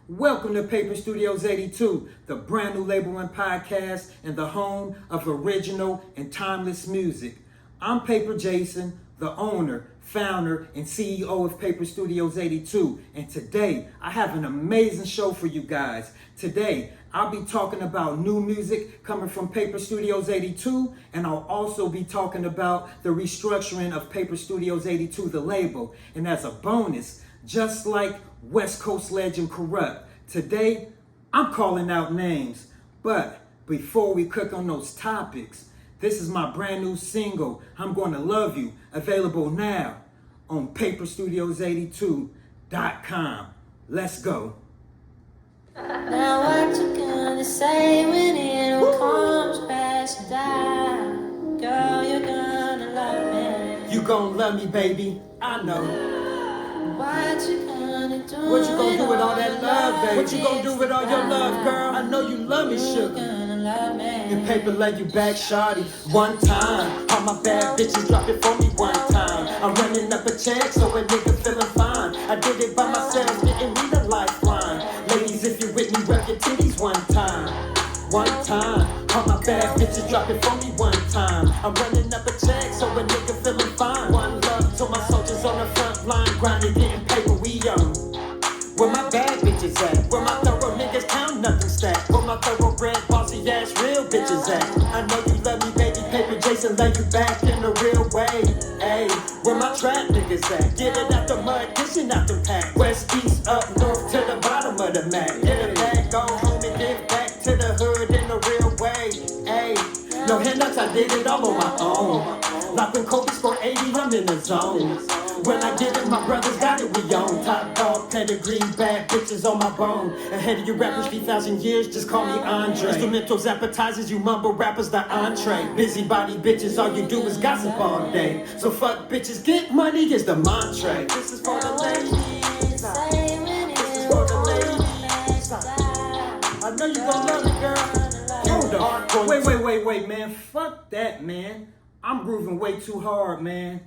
Welcome to Paper Studios 82, the brand new label and podcast and the home of original and timeless music. I'm Paper Jason, the owner, founder, and CEO of Paper Studios 82, and today I have an amazing show for you guys. Today, I'll be talking about new music coming from Paper Studios 82, and I'll also be talking about the restructuring of Paper Studios 82, the label. And as a bonus, just like West Coast legend Corrupt, today I'm calling out names. But before we cook on those topics, this is my brand new single, I'm Gonna Love You, available now on paperstudios82.com. Let's go. Now what you gonna say when it all comes crashing down? Girl, you're gonna love me. You gon' love me, baby, I know. What you gonna do? What you gonna do with all that love, baby? What you gonna do with all your love, girl? I know you love me, You're sugar. gonna love me. And paper lay you back, shawty, one time. All my bad bitches drop it for me one time. I'm running up a check, so a nigga feeling fine. I did it by myself, didn't need a lifeline. Ladies, if you with me, rub your titties one time. One time. All my bad bitches drop it for me one time. I'm running up a check, so a nigga feeling fine. One love to my soldiers on the front line, grinding, getting paper, we on. Where my bad bitches at? Where my thorough niggas count nothing stack? Where my thoroughbred bossy ass real bitches at? I know you love me, baby. Paper Jason lay you back in a real way. Ayy, where my trap niggas at? Get it out the mud, dishing out the pack. West, east, up, north to the bottom of the map. Get it back, go home and give back to the hood in a real way. Ayy, no handouts, I did it all on my own. Locked Kobe score 80, I'm in the zone. When I get it, my brothers got it, we on. Top dog, pedigree, bad bitches on my bone. Ahead of you rappers, 3,000 years, just call me Andre. Instrumentals, appetizers, you mumble rappers, the entree. Busybody bitches, all you do is gossip all day. So fuck bitches, get money is the mantra. This is for the ladies. This is for the ladies. I know you gon' love it, girl. Hold on. Wait, man. Fuck that, man. I'm grooving way too hard, man.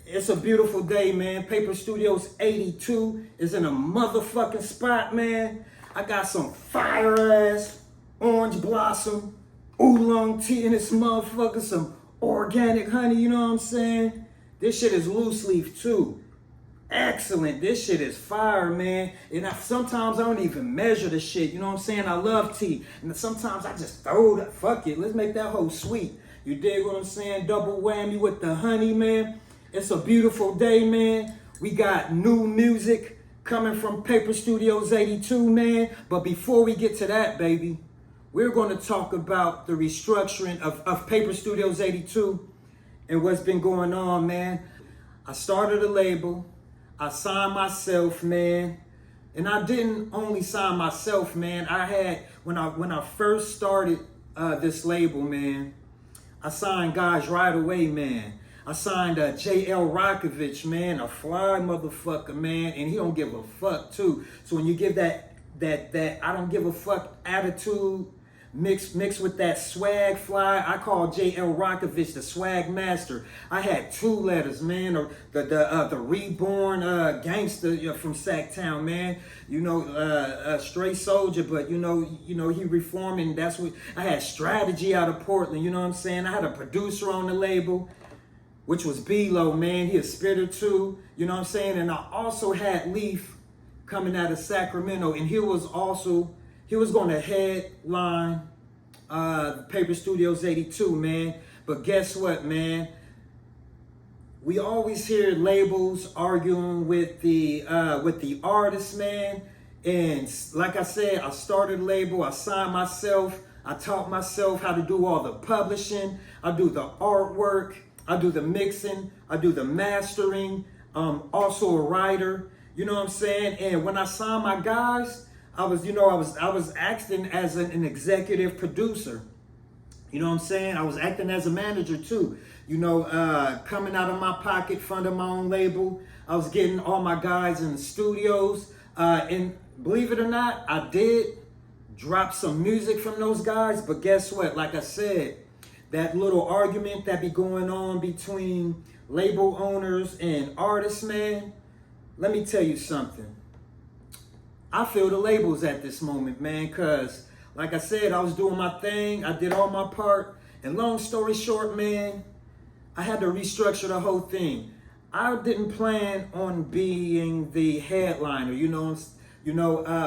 It's a beautiful day, man. Paper Studios 82 is in a motherfucking spot, man. I got some fire-ass orange blossom oolong tea in this motherfucker, some organic honey, you know what I'm saying? This shit is loose leaf, too. Excellent. This shit is fire, man. And sometimes I don't even measure the shit, you know what I'm saying? I love tea. And sometimes I just throw that, fuck it, let's make that whole sweet. You dig what I'm saying? Double whammy with the honey, man. It's a beautiful day, man. We got new music coming from Paper Studios 82, man. But before we get to that, baby, we're going to talk about the restructuring of Paper Studios 82 and what's been going on, man. I started a label. I signed myself, man. And I didn't only sign myself, man. I had, when I first started this label, man, I signed guys right away, man. I signed J.L. Rockovich, man, a fly motherfucker, man, and he don't give a fuck, too. So when you give that I don't give a fuck attitude mixed with that swag fly, I call J.L. Rockovich the swag master. I had two letters, man, the reborn gangster from Sacktown, man. You know, a straight soldier, but you know, he reforming. That's what I had. Strategy out of Portland, you know what I'm saying? I had a producer on the label, which was B-Lo, man. He a spitter too, you know what I'm saying? And I also had Leaf coming out of Sacramento, and he was going to headline Paper Studios 82, man. But guess what, man? We always hear labels arguing with the artists, man. And like I said, I started a label, I signed myself, I taught myself how to do all the publishing, I do the artwork, I do the mixing, I do the mastering, also a writer, you know what I'm saying? And when I signed my guys, I was acting as an executive producer. You know what I'm saying? I was acting as a manager too. You know, coming out of my pocket, funding my own label. I was getting all my guys in the studios. And believe it or not, I did drop some music from those guys. But guess what? Like I said, that little argument that be going on between label owners and artists, man, let me tell you something. I feel the labels at this moment, man, because like I said, I was doing my thing. I did all my part. And long story short, man, I had to restructure the whole thing. I didn't plan on being the headliner,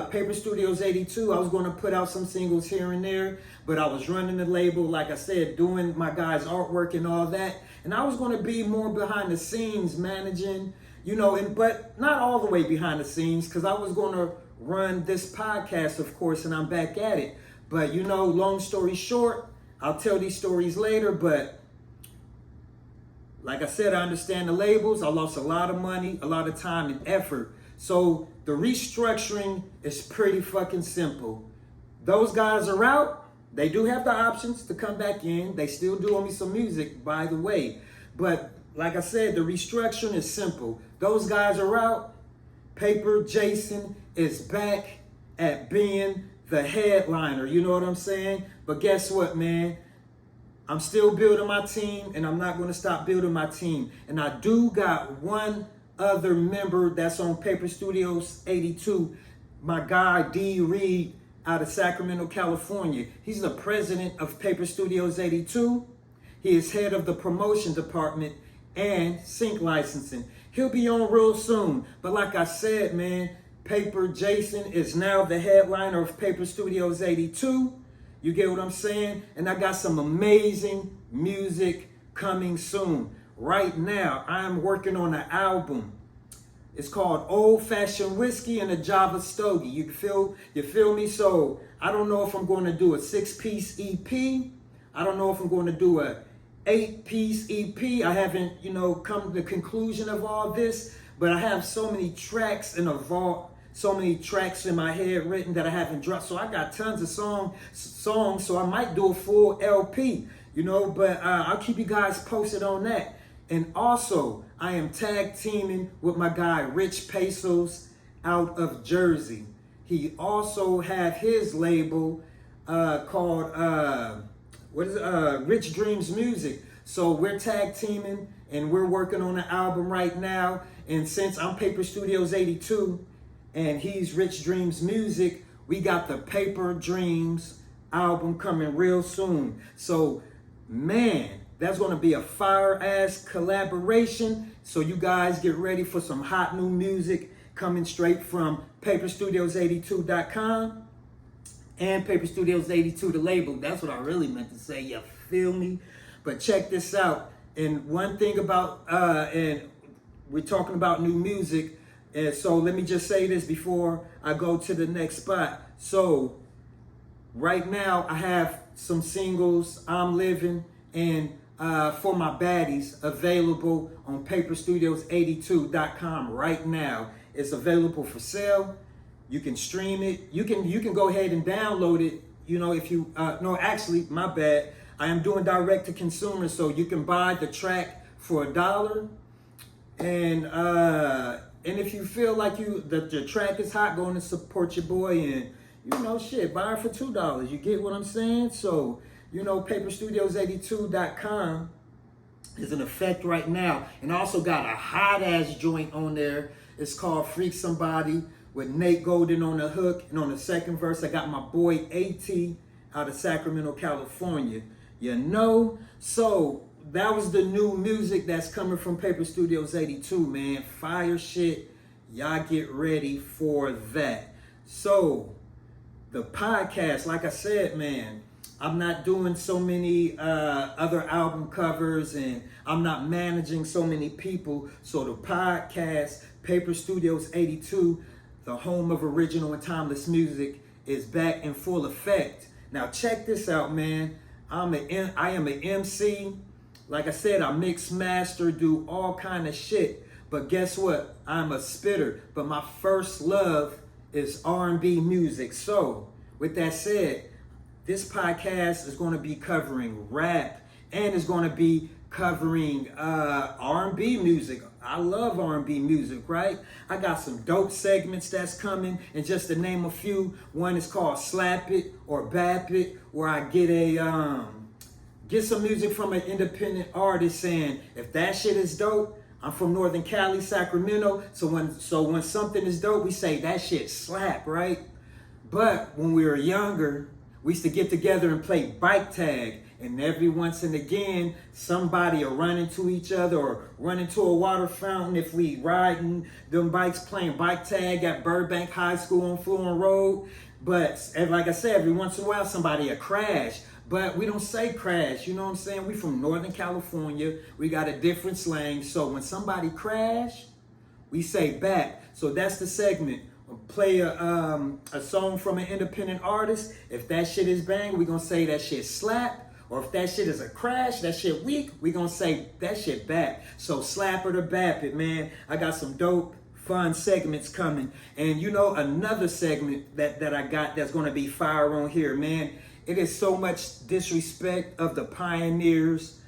Paper Studios 82, I was going to put out some singles here and there, but I was running the label, like I said, doing my guys' artwork and all that. And I was going to be more behind the scenes, managing, but not all the way behind the scenes, because I was going to run this podcast, of course, and I'm back at it. But, long story short, I'll tell these stories later, but like I said, I understand the labels. I lost a lot of money, a lot of time and effort. So the restructuring is pretty fucking simple. Those guys are out. They do have the options to come back in. They still do owe me some music, by the way. But like I said, the restructuring is simple. Those guys are out. Paper Jason is back at being the headliner. You know what I'm saying? But guess what, man? I'm still building my team, and I'm not going to stop building my team. And I do got one other member that's on Paper Studios 82, my guy D. Reed out of Sacramento, California. He's the president of Paper Studios 82. He is head of the promotion department and sync licensing. He'll be on real soon. But like I said, man, Paper Jason is now the headliner of Paper Studios 82. You get what I'm saying? And I got some amazing music coming soon. Right now, I'm working on an album. It's called Old Fashioned Whiskey and a Java Stogie. You feel me? So I don't know if I'm going to do a 6-piece EP. I don't know if I'm going to do a 8-piece EP. I haven't, come to the conclusion of all this, but I have so many tracks in a vault, so many tracks in my head written that I haven't dropped. So I got tons of songs, so I might do a full LP, but I'll keep you guys posted on that. And also, I am tag teaming with my guy, Rich Pesos out of Jersey. He also have his label called, Rich Dreams Music. So we're tag teaming and we're working on an album right now. And since I'm Paper Studios 82 and he's Rich Dreams Music, we got the Paper Dreams album coming real soon. So, man, that's going to be a fire-ass collaboration. So you guys get ready for some hot new music coming straight from paperstudios82.com and Paper Studios 82, the label. That's what I really meant to say. You feel me? But check this out. And one thing about, and we're talking about new music. And so let me just say this before I go to the next spot. So right now I have some singles, I'm Living, and For My Baddies available on paperstudios82.com right now. It's available for sale. You can stream it. You can go ahead and download it. If you no, actually, my bad. I am doing direct to consumer, so you can buy the track for $1. And if you feel like the track is hot, go and support your boy and buy it for $2. You get what I'm saying? So paperstudios82.com is in effect right now. And I also got a hot ass joint on there. It's called Freak Somebody with Nate Golden on the hook. And on the second verse, I got my boy AT out of Sacramento, California. So that was the new music that's coming from Paper Studios 82, man. Fire shit. Y'all get ready for that. So the podcast, like I said, man, I'm not doing so many other album covers and I'm not managing so many people. So the podcast, Paper Studios 82, the home of original and timeless music, is back in full effect. Now check this out, man. I am an MC. Like I said, I mix, master, do all kind of shit. But guess what? I'm a spitter. But my first love is R&B music. So with that said, this podcast is going to be covering rap and it's going to be covering R&B music. I love R&B music, right? I got some dope segments that's coming, and just to name a few, one is called Slap It or Bap It, where I get some music from an independent artist saying, if that shit is dope, I'm from Northern Cali, Sacramento. So when something is dope, we say that shit slap, right? But when we were younger, we used to get together and play bike tag. And every once and again, somebody will run into each other or run into a water fountain if we riding them bikes playing bike tag at Burbank High School on Fluent Road. But like I said, every once in a while, somebody will crash. But we don't say crash, you know what I'm saying? We from Northern California. We got a different slang. So when somebody crash, we say back. So that's the segment. Play a song from an independent artist. If that shit is bang, we gonna say that shit slap. Or if that shit is a crash, that shit weak, we gonna say that shit back. So slap it or bap it, man. I got some dope, fun segments coming. And you know, another segment that I got that's gonna be fire on here, man. It is so much disrespect of the pioneers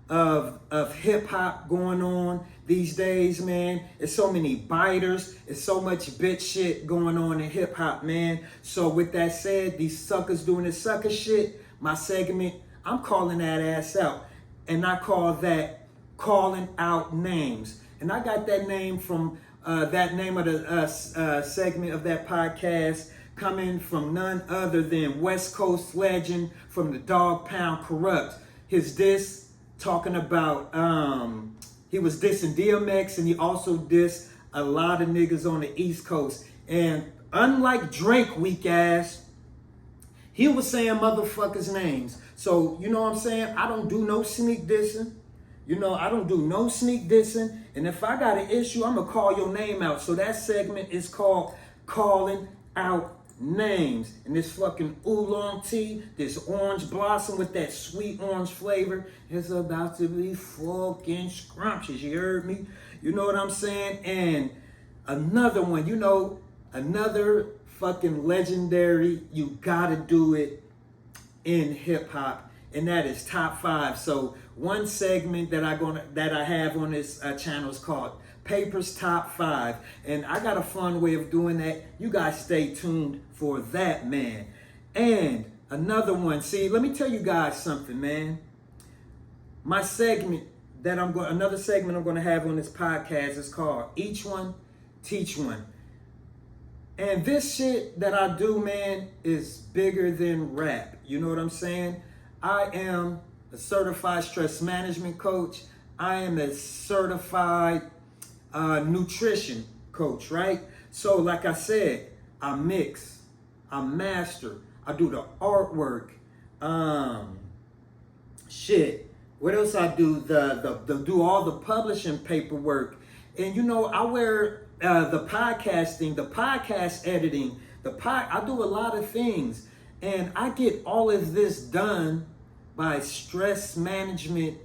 of hip hop going on these days, man. It's so many biters. It's so much bitch shit going on in hip hop, man. So with that said, these suckers doing this sucker shit, my segment, I'm calling that ass out. And I call that calling out names. And I got that name from that name of the segment of that podcast coming from none other than West Coast legend from the Dog Pound Corrupt. His diss talking about, he was dissing DMX and he also dissed a lot of niggas on the East Coast. And unlike Drake, weak ass, he was saying motherfuckers' names. So, you know what I'm saying? I don't do no sneak dissing. You know, I don't do no sneak dissing. And if I got an issue, I'm going to call your name out. So that segment is called Calling Out Names. And this fucking oolong tea, this orange blossom with that sweet orange flavor, is about to be fucking scrumptious. You heard me? You know what I'm saying? And another one, you know, another fucking legendary, you gotta do it in hip hop, and that is top 5. So one segment that I have on this channel is called Paper's Top 5, and I got a fun way of doing that. You guys stay tuned for that, man. And another one, see, let me tell you guys something, man. My segment another segment I'm gonna have on this podcast is called Each One, Teach One. And this shit that I do, man, is bigger than rap. You know what I'm saying? I am a certified stress management coach. I am a certified nutrition coach, right? So like I said, I mix, I master, I do the artwork, shit. What else I do? Do all the publishing paperwork. And you know, I wear the podcasting, the podcast editing, I do a lot of things. And I get all of this done by stress management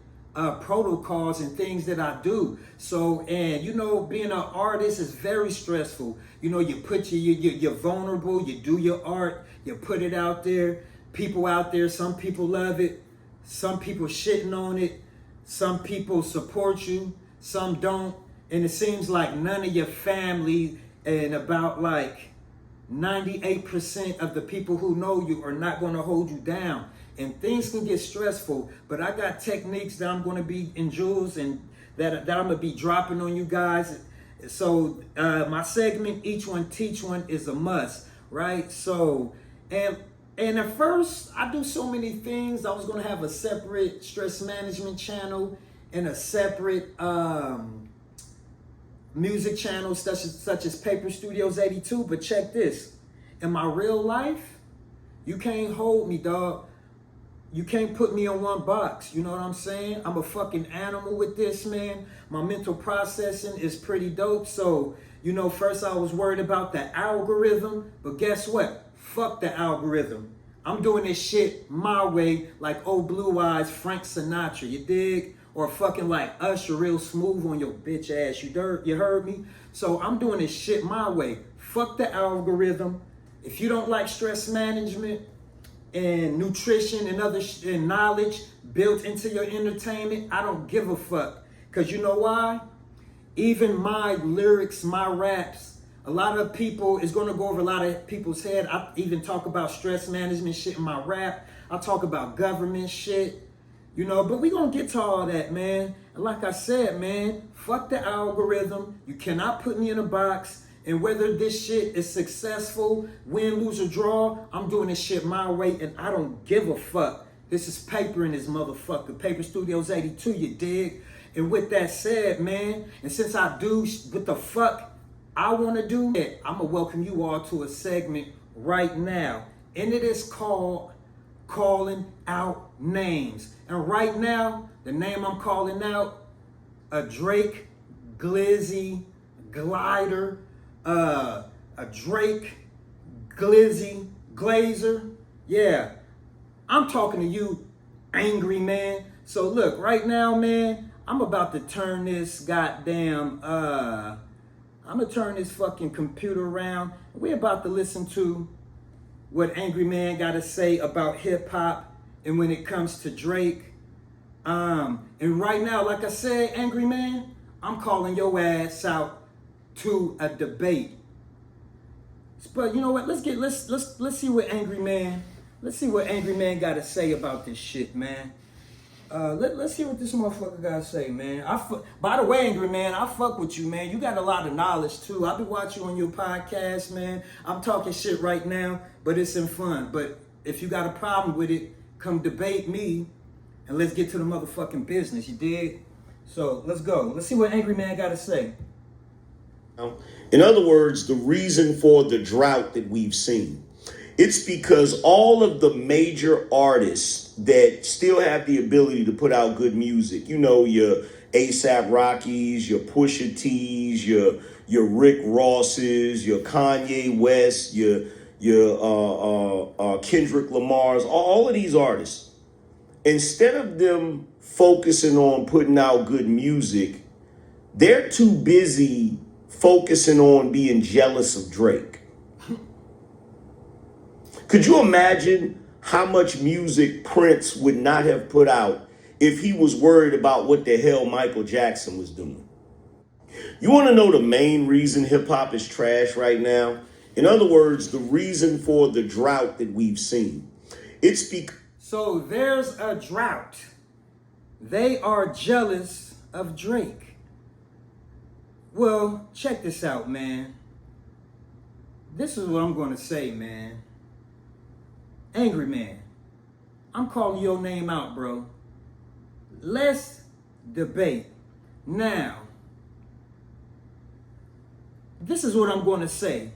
protocols and things that I do. So, and you know, being an artist is very stressful. You know, you put you're vulnerable, you do your art, you put it out there. People out there, some people love it, some people shitting on it, some people support you, some don't. And it seems like none of your family and about like 98% of the people who know you are not going to hold you down. And things can get stressful, but I got techniques that I'm going to be in jewels and that I'm going to be dropping on you guys. So my segment, Each One Teach One, is a must, right? So, and at first I do so many things. I was going to have a separate stress management channel and a separate music channels such as Paper Studios 82, but check this. In my real life, you can't hold me, dog. You can't put me in one box. You know what I'm saying? I'm a fucking animal with this, man. My mental processing is pretty dope. So, you know, first I was worried about the algorithm, but guess what? Fuck the algorithm. I'm doing this shit my way, like old Blue Eyes Frank Sinatra, you dig? Or fucking like Usher, real smooth on your bitch ass. You heard me? So I'm doing this shit my way. Fuck the algorithm. If you don't like stress management and nutrition and other and knowledge built into your entertainment, I don't give a fuck. Because you know why? Even my lyrics, my raps, a lot of people, is going to go over a lot of people's head. I even talk about stress management shit in my rap. I talk about government shit. You know, but we gonna get to all that, man. And like I said, man, fuck the algorithm. You cannot put me in a box. And whether this shit is successful, win, lose, or draw, I'm doing this shit my way, and I don't give a fuck. This is Paper in this motherfucker. Paper Studios 82, you dig? And with that said, man, and since I do what the fuck I want to do, I'm going to welcome you all to a segment right now. And it is called Calling Out Names. And right now, the name I'm calling out, a Drake Glizzy Glider, a Drake Glizzy Glazer. Yeah, I'm talking to you, angry man. So look, right now, man, I'm about to turn this goddamn, I'm gonna turn this fucking computer around. We're about to listen to what Angry Man gotta say about hip hop and when it comes to Drake. And right now, like I said, Angry Man, I'm calling your ass out to a debate. But you know what? Let's see what Angry Man got to say about this shit, man. Let's hear what this motherfucker got to say, man. By the way, Angry Man, I fuck with you, man. You got a lot of knowledge too. I've been watching you on your podcast, man. I'm talking shit right now, but it's in fun. But if you got a problem with it, come debate me, and let's get to the motherfucking business. You dig? So let's go. Let's see what Angry Man got to say. In other words, the reason for the drought that we've seen, it's because all of the major artists that still have the ability to put out good music, you know, your A$AP Rockies, your Pusha T's, your Rick Rosses, your Kanye West, your Kendrick Lamar's, all of these artists, instead of them focusing on putting out good music, they're too busy focusing on being jealous of Drake. Could you imagine how much music Prince would not have put out if he was worried about what the hell Michael Jackson was doing? You want to know the main reason hip hop is trash right now? In other words, the reason for the drought that we've seen. It's because... So there's a drought. They are jealous of Drake. Well, check this out, man. This is what I'm going to say, man. Angry Man, I'm calling your name out, bro. Let's debate. Now, this is what I'm going to say.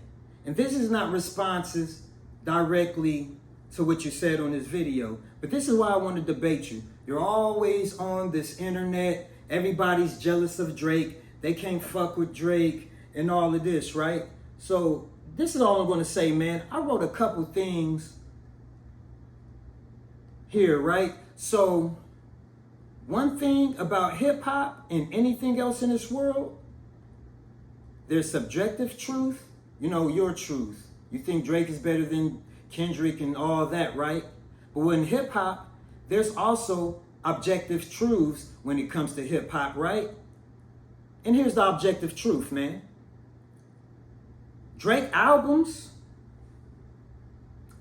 And this is not responses directly to what you said on this video. But this is why I want to debate you. You're always on this internet. Everybody's jealous of Drake. They can't fuck with Drake and all of this, right? So this is all I'm going to say, man. I wrote a couple things here, right? So one thing about hip hop and anything else in this world, there's subjective truth, you know, your truth. You think Drake is better than Kendrick and all that, right? But in hip hop, there's also objective truths when it comes to hip hop, right? And here's the objective truth, man. Drake albums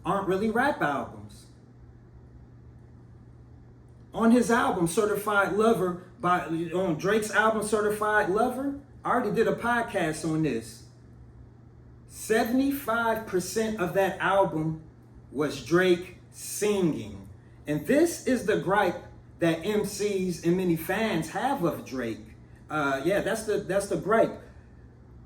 aren't really rap albums. On his album, Certified Lover, on Drake's album, Certified Lover, I already did a podcast on this. 75% of that album was Drake singing. And this is the gripe that MCs and many fans have of Drake. That's the gripe.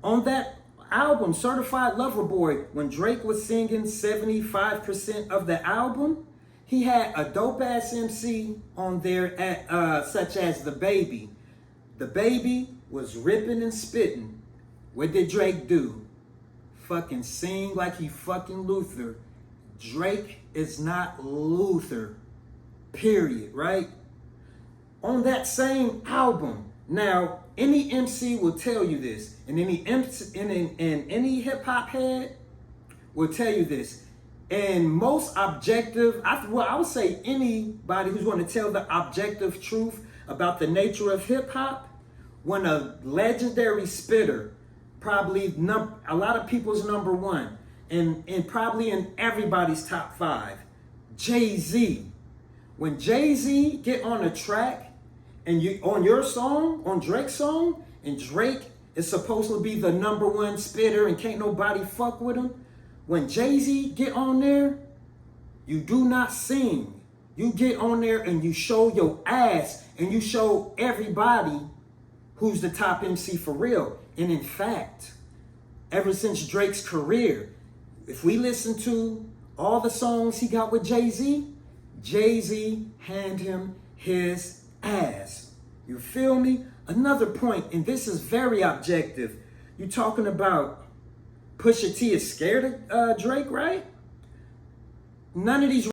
On that album, Certified Lover Boy, when Drake was singing 75% of the album, he had a dope ass MC on there such as The Baby. The Baby was ripping and spitting. What did Drake do? Fucking sing like he fucking Luther. Drake is not Luther. Period, right? On that same album. Now, any MC will tell you this, and any hip hop head will tell you this. And most objective, I would say anybody who's going to tell the objective truth about the nature of hip hop, when a legendary spitter, probably a lot of people's number one, and probably in everybody's top five, Jay-Z, When Jay-Z get on a track and you on your song, on Drake's song, and Drake is supposed to be the #1 spitter and can't nobody fuck with him. When Jay-Z get on there, you do not sing. You get on there and you show your ass and you show everybody who's the top MC for real. And in fact, ever since Drake's career, if we listen to all the songs he got with Jay-Z, Jay-Z hand him his ass. You feel me? Another point, and this is very objective. You talking about Pusha T is scared of Drake, right? None of these